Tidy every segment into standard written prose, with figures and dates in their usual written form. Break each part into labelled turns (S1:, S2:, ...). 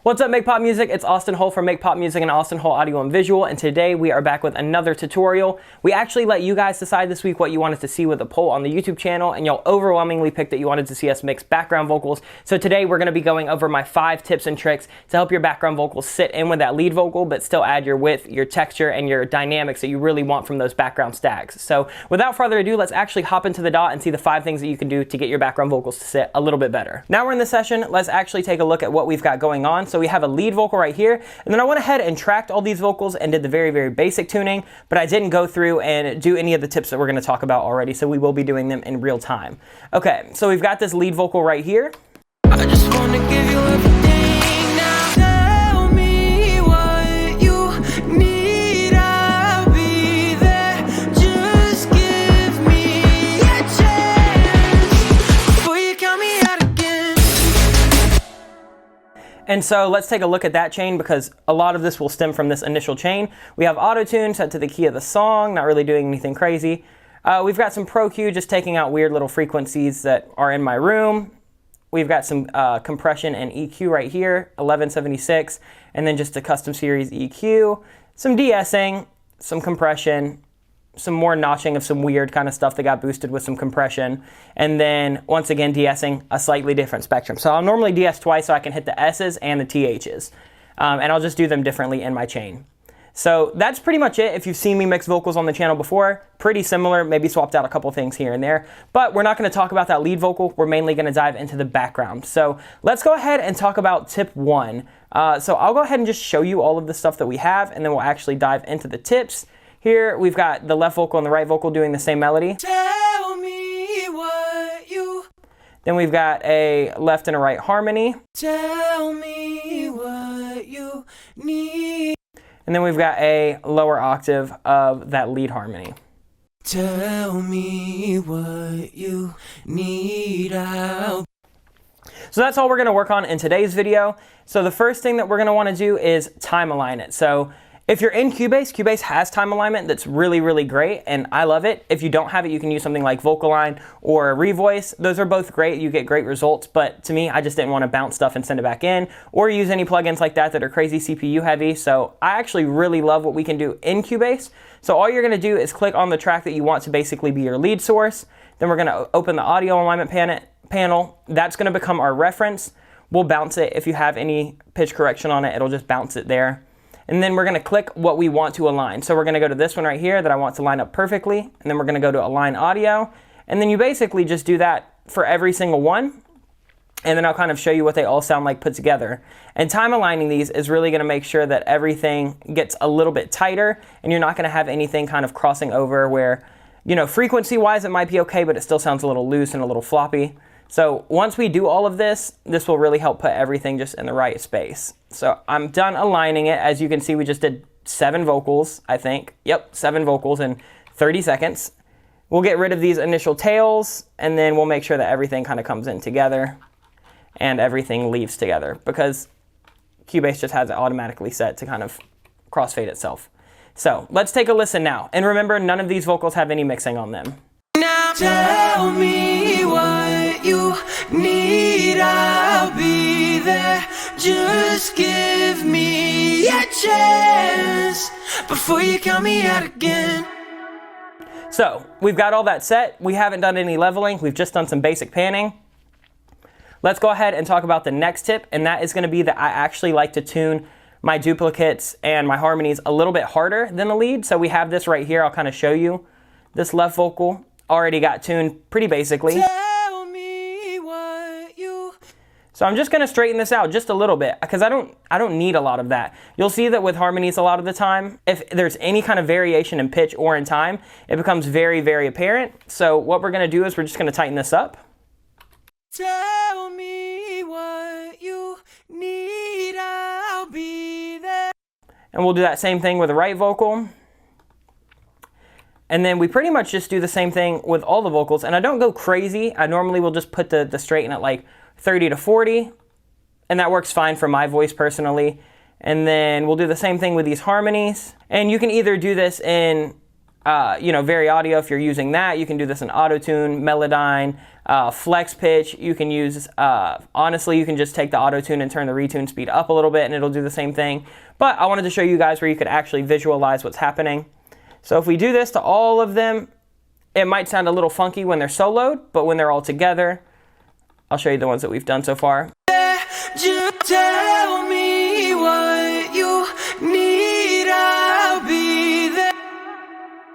S1: What's up, Make Pop Music? It's Austin Hull from Make Pop Music and Austin Hull Audio and Visual, and today we are back with another tutorial. We actually let you guys decide this week what you wanted to see with a poll on the YouTube channel, and y'all overwhelmingly picked that you wanted to see us mix background vocals. So today we're going to be going over my 5 tips and tricks to help your background vocals sit in with that lead vocal, but still add your width, your texture, and your dynamics that you really want from those background stacks. So without further ado, let's actually hop into the DAW and see the 5 things that you can do to get your background vocals to sit a little bit better. Now we're in the session, let's actually take a look at what we've got going on. So we have a lead vocal right here, and then I went ahead and tracked all these vocals and did the very basic tuning, but I didn't go through and do any of the tips that we're going to talk about already, so we will be doing them in real time. Okay, so we've got this lead vocal right here.
S2: I just want to give you everything now. Tell me what you need, I'll be there. Just give me a chance before you count me out again.
S1: And so let's take a look at that chain, because a lot of this will stem from this initial chain. We have auto-tune set to the key of the song, not really doing anything crazy. We've got some Pro Q, just taking out weird little frequencies that are in my room. We've got some compression and EQ right here, 1176, and then just a custom series EQ, some de-essing, some compression, some more notching of some weird kind of stuff that got boosted with some compression, and then once again de-essing a slightly different spectrum. So I'll normally de-ess twice so I can hit the S's and the THs, and I'll just do them differently in my chain. So that's pretty much it. If you've seen me mix vocals on the channel before, pretty similar, maybe swapped out a couple things here and there, but we're not going to talk about that lead vocal. We're mainly going to dive into the background. So let's go ahead and talk about tip 1. So I'll go ahead and just show you all of the stuff that we have, and then we'll actually dive into the tips. Here we've got the left vocal and the right vocal doing the same melody.
S2: Tell me what you.
S1: Then we've got a left and a right harmony.
S2: Tell me what you need.
S1: And then we've got a lower octave of that lead harmony.
S2: Tell me what you need, I'll.
S1: So that's all we're going to work on in today's video. So the first thing that we're going to want to do is time align it. So if you're in Cubase, Cubase has time alignment that's really great, and I love it. If you don't have it, you can use something like Vocaline or Revoice. Those are both great. You get great results, but to me, I just didn't want to bounce stuff and send it back in, or use any plugins like that that are crazy CPU heavy. So I actually really love what we can do in Cubase. So all you're going to do is click on the track that you want to basically be your lead source. Then we're going to open the audio alignment panel. That's going to become our reference. We'll bounce it. If you have any pitch correction on it, it'll just bounce it there. And then we're going to click what we want to align. So we're going to go to this one right here that I want to line up perfectly. And then we're going to go to Align Audio. And then you basically just do that for every single one. And then I'll kind of show you what they all sound like put together. And time aligning these is really going to make sure that everything gets a little bit tighter, and you're not going to have anything kind of crossing over where, you know, frequency-wise it might be okay, but it still sounds a little loose and a little floppy. So once we do all of this, this will really help put everything just in the right space. So I'm done aligning it. As you can see, we just did 7 vocals, I think. Yep, 7 vocals in 30 seconds. We'll get rid of these initial tails, and then we'll make sure that everything kind of comes in together and everything leaves together, because Cubase just has it automatically set to kind of crossfade itself. So let's take a listen now. And remember, none of these vocals have any mixing on them.
S2: Now tell me what you need, I'll be there. Just give me a chance before you count me out again.
S1: So we've got all that set. We haven't done any leveling. We've just done some basic panning. Let's go ahead and talk about the next tip, and that is going to be that I actually like to tune my duplicates and my harmonies a little bit harder than the lead. So we have this right here. I'll kind of show you. This left vocal already got tuned pretty basically.
S2: Tell me what you.
S1: So I'm just going to straighten this out just a little bit, because I don't need a lot of that. You'll see that with harmonies a lot of the time, if there's any kind of variation in pitch or in time, it becomes very apparent. So what we're going to do is we're just going to tighten this up.
S2: Tell me what you need, I'll be there.
S1: And we'll do that same thing with the right vocal. And then we pretty much just do the same thing with all the vocals. And I don't go crazy. I normally will just put the straighten at like 30 to 40. And that works fine for my voice personally. And then we'll do the same thing with these harmonies. And you can either do this in Vari Audio, if you're using that, you can do this in Auto-Tune, Melodyne, Flex Pitch. You can use, honestly, you can just take the Auto-Tune and turn the retune speed up a little bit and it'll do the same thing. But I wanted to show you guys where you could actually visualize what's happening. So if we do this to all of them, it might sound a little funky when they're soloed, but when they're all together, I'll show you the ones that we've done so far.
S2: Just tell me what you need, I'll be there.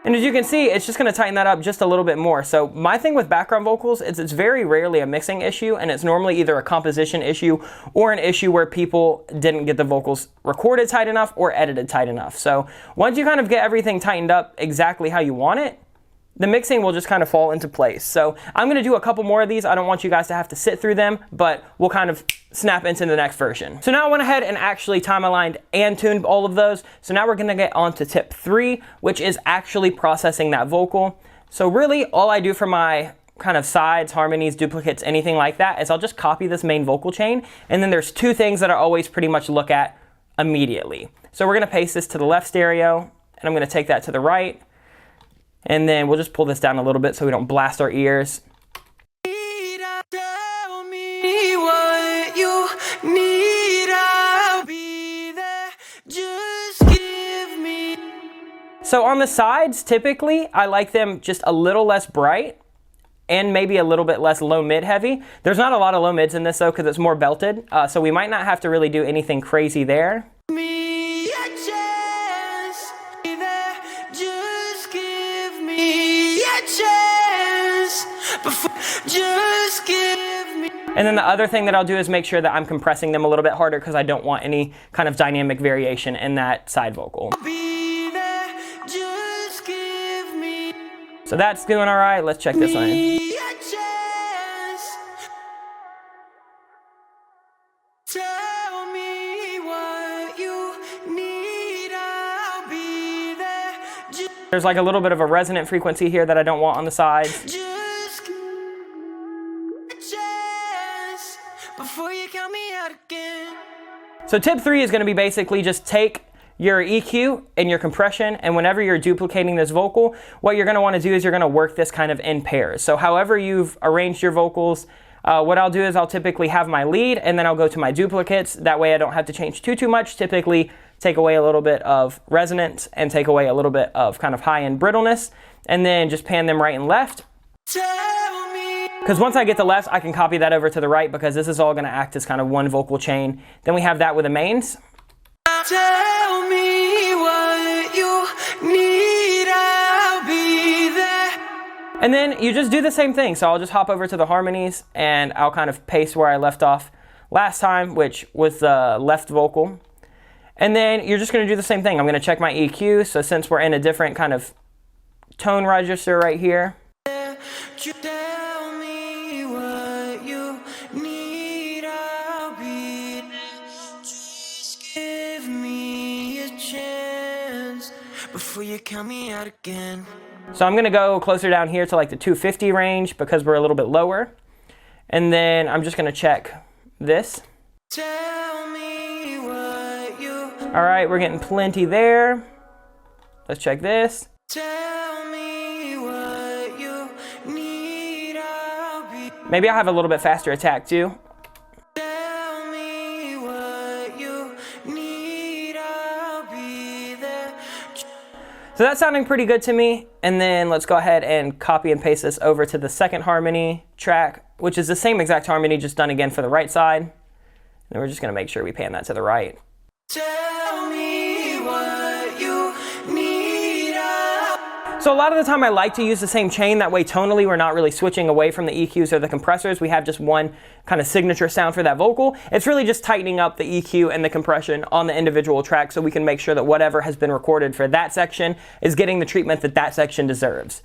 S1: And as you can see, it's just going to tighten that up just a little bit more. So my thing with background vocals is it's very rarely a mixing issue, and it's normally either a composition issue or an issue where people didn't get the vocals recorded tight enough or edited tight enough. So once you kind of get everything tightened up exactly how you want it, the mixing will just kind of fall into place. So I'm going to do a couple more of these. I don't want you guys to have to sit through them, but we'll kind of snap into the next version. So now I went ahead and actually time aligned and tuned all of those. So now we're going to get on to tip 3, which is actually processing that vocal. So really all I do for my kind of sides, harmonies, duplicates, anything like that is I'll just copy this main vocal chain. And then there's 2 things that I always pretty much look at immediately. So we're going to paste this to the left stereo, and I'm going to take that to the right. And then we'll just pull this down a little bit so we don't blast our ears.
S2: Tell me what you need, I'll be there. Just give me.
S1: So on the sides, typically, I like them just a little less bright and maybe a little bit less low mid heavy. There's not a lot of low mids in this though because it's more belted. So we might not have to really do anything crazy there.
S2: Me a chance, be there. Just give me a chance. Just give me.
S1: And then the other thing that I'll do is make sure that I'm compressing them a little bit harder because I don't want any kind of dynamic variation in that side vocal.
S2: Be there. Just give me.
S1: So that's doing all right. Let's check this one.
S2: A chance. Tell me what you need, I'll be there.
S1: There's like a little bit of a resonant frequency here that I don't want on the sides.
S2: Just give me a chance before you count me out again.
S1: So tip 3 is going to be basically just take your EQ and your compression, and whenever you're duplicating this vocal, what you're going to want to do is you're going to work this kind of in pairs. So however you've arranged your vocals, what I'll do is I'll typically have my lead and then I'll go to my duplicates. That way I don't have to change too much. Typically take away a little bit of resonance and take away a little bit of kind of high-end brittleness, and then just pan them right and left.
S2: Tell me.
S1: Because once I get the left, I can copy that over to the right because this is all going to act as kind of one vocal chain. Then we have that with the mains.
S2: Tell me what you need, I'll be there.
S1: And then you just do the same thing. So I'll just hop over to the harmonies and I'll kind of paste where I left off last time, which was the left vocal. And then you're just going to do the same thing. I'm going to check my EQ. So since we're in a different kind of tone register right here.
S2: Tell me what you need, I'll be there. Just give me a chance before you count me out again.
S1: So I'm going to go closer down here to like the 250 range because we're a little bit lower. And then I'm just going to check this.
S2: Tell me what you.
S1: All right, we're getting plenty there. Let's check this.
S2: Tell me what you need, I'll be.
S1: Maybe I'll have a little bit faster attack too.
S2: Tell me what you need, I'll be there.
S1: So that's sounding pretty good to me. And then let's go ahead and copy and paste this over to the second harmony track, which is the same exact harmony, just done again for the right side. And then we're just going to make sure we pan that to the right.
S2: Tell me what you need,
S1: So a lot of the time I like to use the same chain. That way tonally we're not really switching away from the EQs or the compressors. We have just one kind of signature sound for that vocal. It's really just tightening up the EQ and the compression on the individual track so we can make sure that whatever has been recorded for that section is getting the treatment that that section deserves.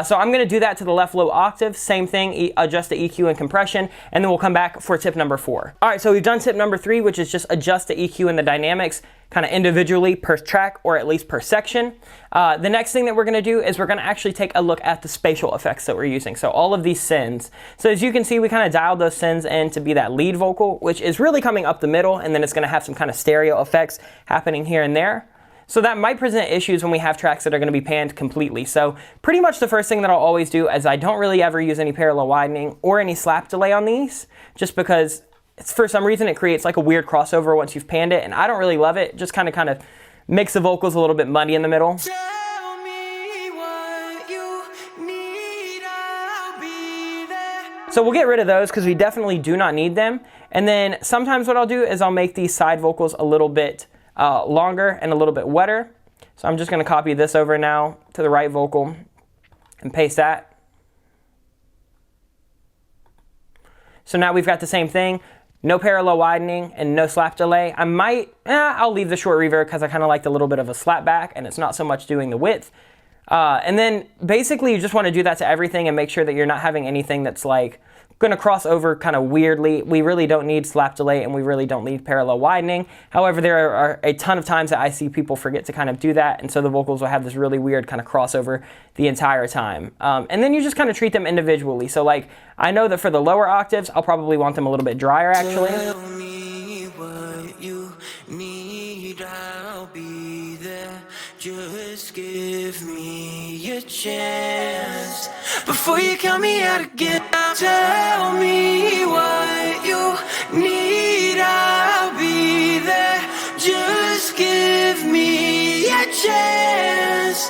S1: So I'm going to do that to the left low octave. Same thing, adjust the EQ and compression, and then we'll come back for tip number 4. All right, so we've done tip number 3, which is just adjust the EQ and the dynamics kind of individually per track or at least per section. The next thing that we're going to do is we're going to actually take a look at the spatial effects that we're using. So all of these sends. So as you can see, we kind of dialed those sends in to be that lead vocal, which is really coming up the middle, and then it's going to have some kind of stereo effects happening here and there. So that might present issues when we have tracks that are going to be panned completely. So pretty much the first thing that I'll always do is I don't really ever use any parallel widening or any slap delay on these, just because for some reason it creates like a weird crossover once you've panned it, and I don't really love it. Just kind of makes the vocals a little bit muddy in the middle.
S2: Tell me what you need, I'll be there.
S1: So we'll get rid of those because we definitely do not need them. And then sometimes what I'll do is I'll make these side vocals a little bit longer and a little bit wetter. So I'm just going to copy this over now to the right vocal and paste that. So now we've got the same thing, no parallel widening and no slap delay. I'll leave the short reverb because I kind of like the little bit of a slap back and it's not so much doing the width. And then basically you just want to do that to everything and make sure that you're not having anything that's like going to cross over kind of weirdly. We really don't need slap delay and we really don't need parallel widening. However, there are a ton of times that I see people forget to kind of do that, and so the vocals will have this really weird kind of crossover the entire time. And then you just kind of treat them individually. So like, I know that for the lower octaves, I'll probably want them a little bit drier actually.
S2: Tell me what you need, I'll be there. Just give me a chance before you count me out again. Tell me what you need, I'll be there. Just give me a chance.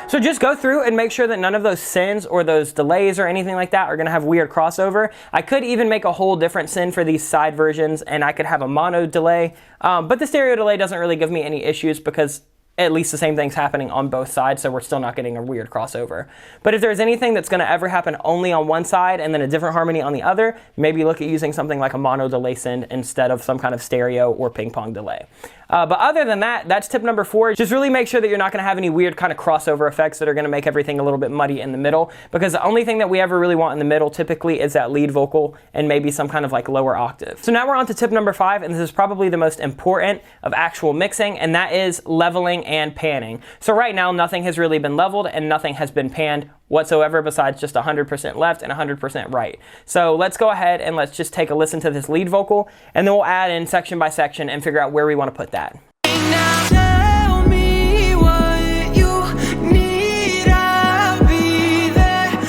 S1: So just go through and make sure that none of those sends or those delays or anything like that are going to have weird crossover. I could even make a whole different send for these side versions, and I could have a mono delay, but the stereo delay doesn't really give me any issues because at least the same thing's happening on both sides, so we're still not getting a weird crossover. But if there's anything that's going to ever happen only on one side and then a different harmony on the other, maybe look at using something like a mono delay send instead of some kind of stereo or ping pong delay. But other than that, that's tip number 4. Just really make sure that you're not going to have any weird kind of crossover effects that are going to make everything a little bit muddy in the middle, because the only thing that we ever really want in the middle typically is that lead vocal and maybe some kind of like lower octave. So now we're on to tip number 5, and this is probably the most important of actual mixing, and that is leveling and panning. So right now, nothing has really been leveled and nothing has been panned whatsoever besides just 100% left and 100% right. So let's go ahead and let's just take a listen to this lead vocal, and then we'll add in section by section and figure out where we want to put that.
S2: Now tell me what you need, I'll be there.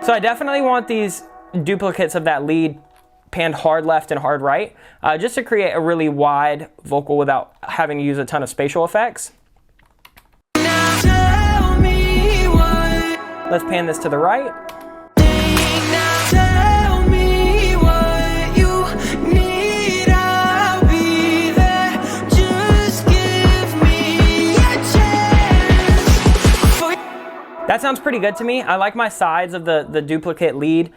S1: So I definitely want these duplicates of that lead panned hard left and hard right, just to create a really wide vocal without having to use a ton of spatial effects.
S2: Now tell me what.
S1: Let's pan this to the right.
S2: Now tell me what you need, I'll be there. Just give me a chance.
S1: That sounds pretty good to me. I like my sides of the duplicate lead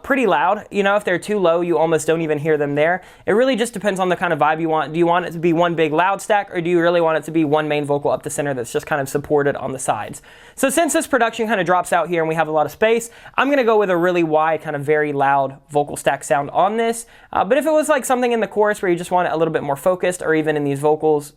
S1: pretty loud. You know, if they're too low, you almost don't even hear them there. It really just depends on the kind of vibe you want. Do you want it to be one big loud stack, or do you really want it to be one main vocal up the center that's just kind of supported on the sides? So since this production kind of drops out here and we have a lot of space, I'm going to go with a really wide, kind of very loud vocal stack sound on this. But if it was like something in the chorus where you just want it a little bit more focused, or even in these vocals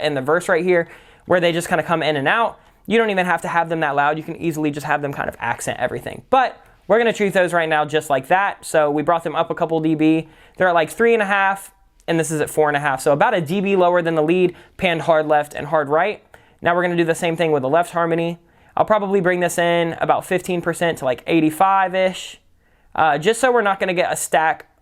S1: in the verse right here, where they just kind of come in and out, you don't even have to have them that loud. You can easily just have them kind of accent everything. But we're going to treat those right now just like that. So we brought them up a couple dB. They're at like 3.5, and this is at 4.5. So about a dB lower than the lead, panned hard left and hard right. Now we're going to do the same thing with the left harmony. I'll probably bring this in about 15% to like 85-ish, just so we're not going to get a stack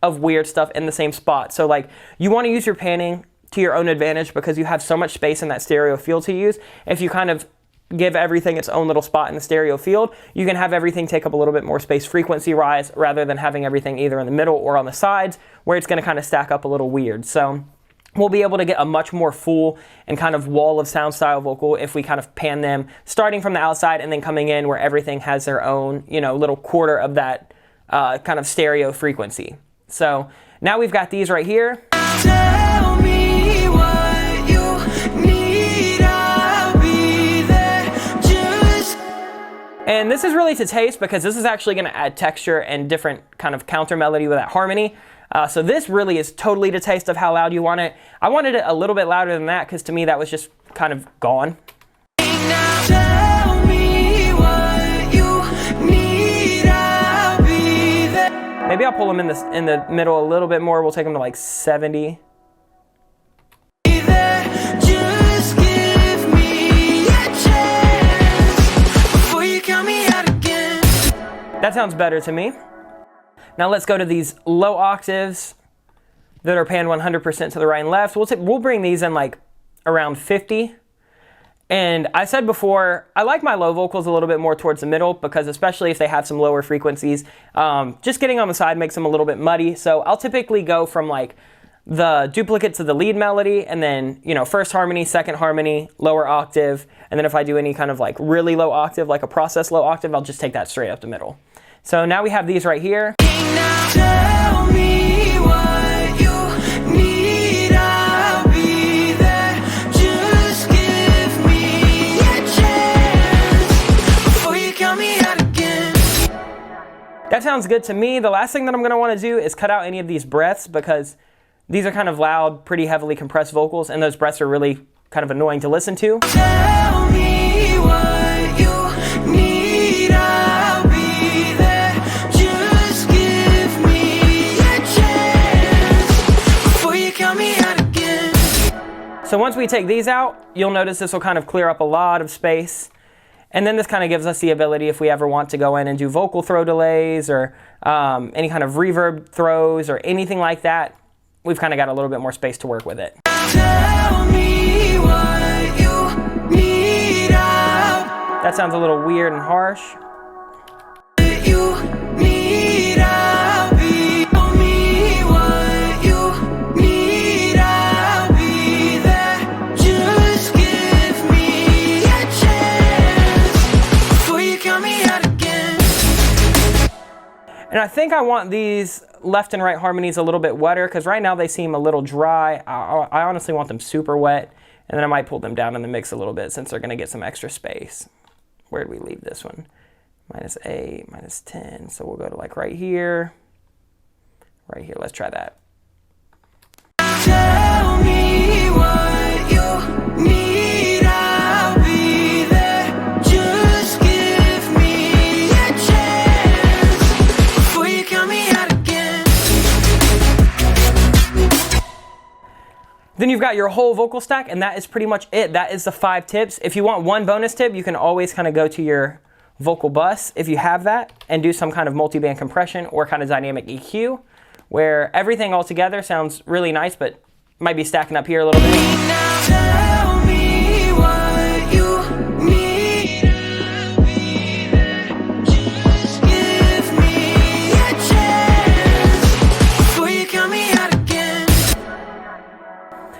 S1: of weird stuff in the same spot. So like, you want to use your panning to your own advantage because you have so much space in that stereo field to use. If you kind of give everything its own little spot in the stereo field, you can have everything take up a little bit more space frequency-wise, rather than having everything either in the middle or on the sides, where it's going to kind of stack up a little weird. So we'll be able to get a much more full and kind of wall of sound style vocal if we kind of pan them starting from the outside and then coming in where everything has their own, you know, little quarter of that kind of stereo frequency. So now we've got these right here.
S2: Tell me what you need, I'll be there. Just.
S1: And this is really to taste, because this is actually going to add texture and different kind of counter melody with that harmony. So this really is totally to taste of how loud you want it. I wanted it a little bit louder than that, because to me that was just kind of gone.
S2: Now tell me what you need, I'll be there.
S1: Maybe I'll pull them in the middle a little bit more. We'll take them to like 70.
S2: Be there.
S1: That sounds better to me. Now let's go to these low octaves that are panned 100% to the right and left. We'll bring these in like around 50. And I said before, I like my low vocals a little bit more towards the middle because especially if they have some lower frequencies, just getting on the side makes them a little bit muddy. So I'll typically go from like the duplicates of the lead melody and then, you know, first harmony, second harmony, lower octave. And then if I do any kind of like really low octave, like a process low octave, I'll just take that straight up the middle. So now we have these right here.
S2: Tell me what you need, I'll be there. Just give me a chance before you count me out again.
S1: That sounds good to me. The last thing that I'm going to want to do is cut out any of these breaths because these are kind of loud, pretty heavily compressed vocals, and those breaths are really kind of annoying to listen to.
S2: Tell me what you need, I'll be there. Just give me a chance before you count me out again.
S1: So once we take these out, you'll notice this will kind of clear up a lot of space. And then this kind of gives us the ability, if we ever want to go in and do vocal throw delays or any kind of reverb throws or anything like that, we've kind of got a little bit more space to work with it.
S2: Tell me what you need,
S1: That sounds a little weird and harsh.
S2: you need, I'll be. Tell me what you need, I'll be there. Just give me a chance before you count me out again.
S1: And I think I want these left and right harmonies a little bit wetter because right now they seem a little dry. I honestly want them super wet, and then I might pull them down in the mix a little bit since they're going to get some extra space. Where did we leave this one? -8, -10. So we'll go to like right here. Right here, let's try that.
S2: Tell me what you need, I'll be there. Just give me a chance before you count me out again.
S1: Then you've got your whole vocal stack, and that is pretty much it. That is the 5 tips. If you want one bonus tip, you can always kind of go to your vocal bus, if you have that, and do some kind of multi-band compression or kind of dynamic EQ, where everything all together sounds really nice, but might be stacking up here a little bit.
S2: Now tell me what you need, I'll be there. Just give me a chance before you count me out again.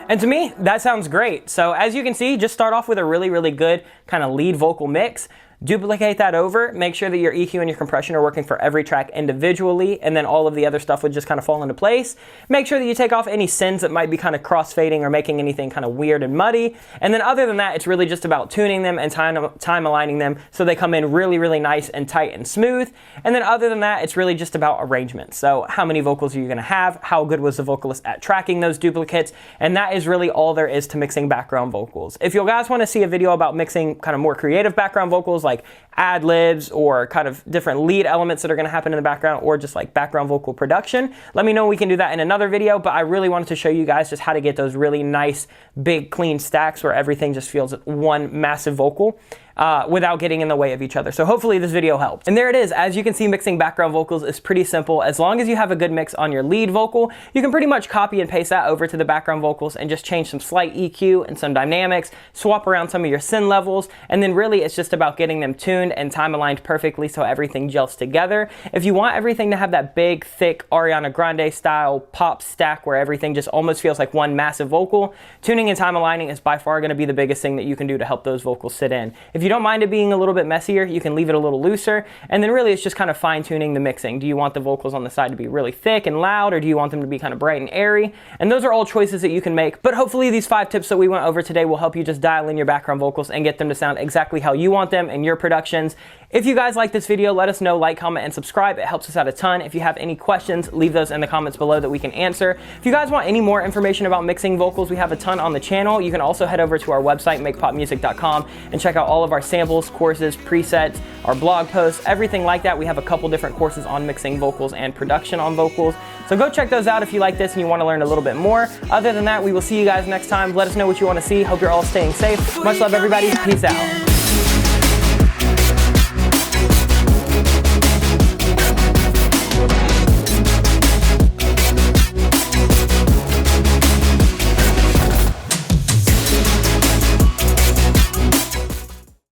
S1: And to me, that sounds great. So as you can see, just start off with a really, really good kind of lead vocal mix. Duplicate that over, make sure that your EQ and your compression are working for every track individually, and then all of the other stuff would just kind of fall into place. Make sure that you take off any sends that might be kind of crossfading or making anything kind of weird and muddy. And then other than that, it's really just about tuning them and time aligning them so they come in really, really nice and tight and smooth. And then other than that, it's really just about arrangement. So how many vocals are you going to have? How good was the vocalist at tracking those duplicates? And that is really all there is to mixing background vocals. If you guys want to see a video about mixing kind of more creative background vocals, like ad-libs or kind of different lead elements that are going to happen in the background, or just like background vocal production, let me know. We can do that in another video, but I really wanted to show you guys just how to get those really nice, big, clean stacks where everything just feels one massive vocal without getting in the way of each other. So hopefully this video helped. And there it is. As you can see, mixing background vocals is pretty simple. As long as you have a good mix on your lead vocal, you can pretty much copy and paste that over to the background vocals and just change some slight EQ and some dynamics, swap around some of your send levels, and then really it's just about getting them tuned and time aligned perfectly so everything gels together. If you want everything to have that big, thick Ariana Grande style pop stack where everything just almost feels like one massive vocal, tuning and time aligning is by far going to be the biggest thing that you can do to help those vocals sit in. If you don't mind it being a little bit messier, you can leave it a little looser, and then really it's just kind of fine-tuning the mixing. Do you want the vocals on the side to be really thick and loud, or do you want them to be kind of bright and airy? And those are all choices that you can make, but hopefully these 5 tips that we went over today will help you just dial in your background vocals and get them to sound exactly how you want them in your productions. If you guys like this video, let us know, like, comment, and subscribe. It helps us out a ton. If you have any questions, leave those in the comments below that we can answer. If you guys want any more information about mixing vocals, we have a ton on the channel. You can also head over to our website, makepopmusic.com, and check out all of our samples, courses, presets, our blog posts, everything like that. We have a couple different courses on mixing vocals and production on vocals. So go check those out if you like this and you want to learn a little bit more. Other than that, we will see you guys next time. Let us know what you want to see. Hope you're all staying safe. Much love, everybody. Peace out.